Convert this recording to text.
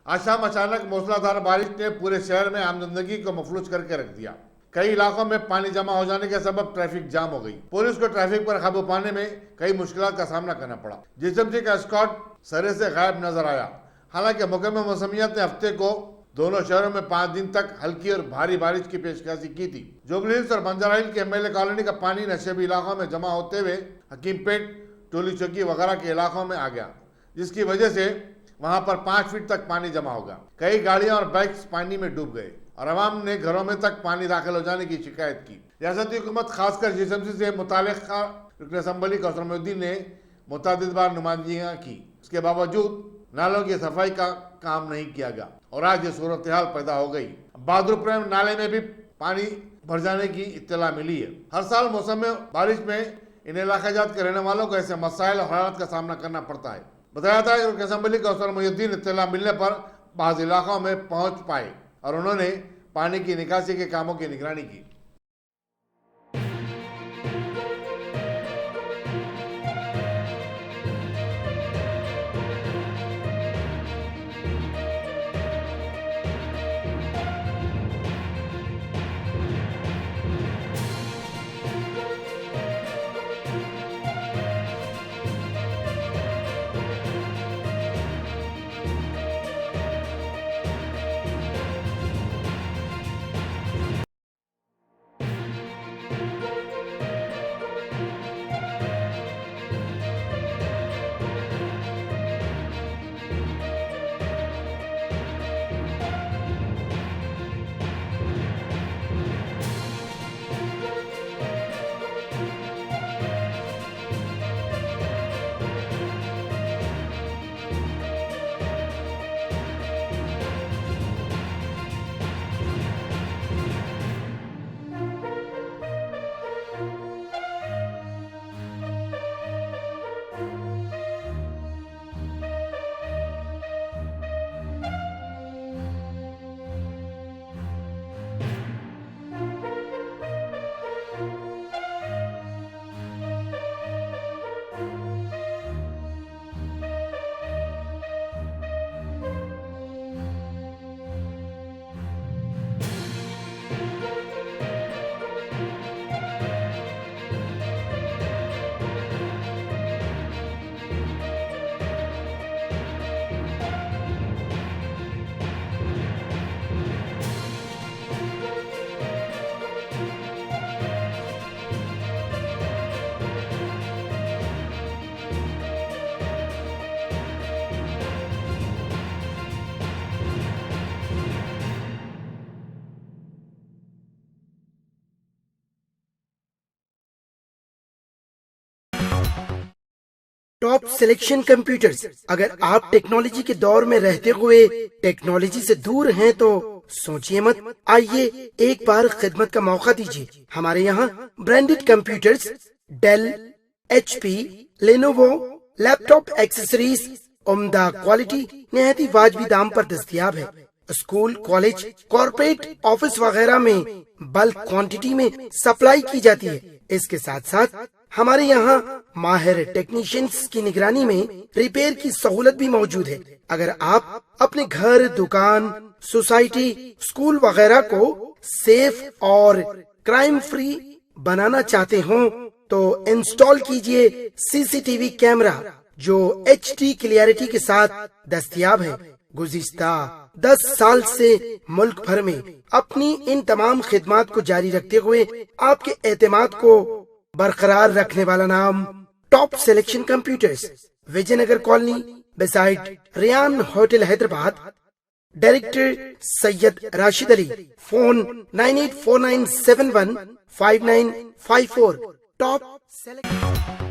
आज शाम अचानक मूसलाधार बारिश ने पूरे शहर में आम जिंदगी को मफलूज करके रख दिया। कई इलाकों में पानी जमा हो जाने के सबब ट्रैफिक जाम हो गई। पुलिस को ट्रैफिक पर काबू पाने में कई मुश्किलात का सामना करना पड़ा। जीएसएमसी का एस्कॉर्ट सरे से गायब नजर आया। हालांकि महकमा मौसमियात ने हफ्ते को दोनों शहरों में 5 दिन तक हल्की और भारी बारिश की पेशकशी की थी। जुबली हिल्स और बंजारा हिल के एमएलए कॉलोनी का पानी नशेबी इलाकों में जमा होते हुए हकीमपेट, टोली चौकी वगैरह के इलाकों में आ गया, जिसकी वजह से वहां पर 5 फीट तक पानी जमा होगा। कई गाड़ियां और बाइक्स पानी में डूब गए और अवाम ने घरों में तक पानी दाखिल हो जाने की शिकायत की। रियासती हुकूमत खासकर जीएसएमसी से मुताल्लिक़ा रुकन असम्बली कौसर मोहिउद्दीन ने मुतअद्दिद बार नुमाइंदगियां की। इसके बावजूद नालों की सफाई का काम नहीं किया गया और आज ये सूरत हाल पैदा हो गई। बहादुरपुर नाले में भी पानी भर जाने की इत्तला मिली है। हर साल मौसम में बारिश में इन इलाकाजात के रहने वालों को ऐसे मसाइल और हालात का सामना करना पड़ता है। बताया था कि रुकन असम्बली कौसर मोहिउद्दीन इत्तला मिलने पर बाज़ इलाकों में पहुंच पाए और उन्होंने पानी की निकासी के कामों की निगरानी की। Top selection computers. अगर आप टेक्नोलॉजी के दौर में रहते हुए टेक्नोलॉजी से दूर हैं तो सोचिए मत, आइए एक बार खिदमत का मौका दीजिए। हमारे यहाँ branded computers Dell, HP, Lenovo, laptop accessories उम्दा क्वालिटी निहायत ही वाजबी दाम पर दस्तयाब है। स्कूल, कॉलेज, कॉर्पोरेट, ऑफिस वगैरह में बल्क क्वांटिटी में सप्लाई की जाती है। इसके साथ साथ हमारे यहाँ माहिर टेक्नीशियंस की निगरानी में रिपेयर की सहूलत भी मौजूद है। अगर आप अपने घर, दुकान, सोसाइटी, स्कूल वगैरह को सेफ और क्राइम फ्री बनाना चाहते हो तो इंस्टॉल कीजिए CCTV कैमरा जो HD क्लियरिटी के साथ दस्तयाब है। गुज़िश्ता 10 साल से मुल्क भर में अपनी इन तमाम खिदमात को जारी रखते हुए आपके एतमाद को बरकरार रखने वाला नाम top selection computers, Vijayanagar colony beside Riyan hotel Hyderabad. Director Syed Rashid Ali. Phone 9849715954। Top selection.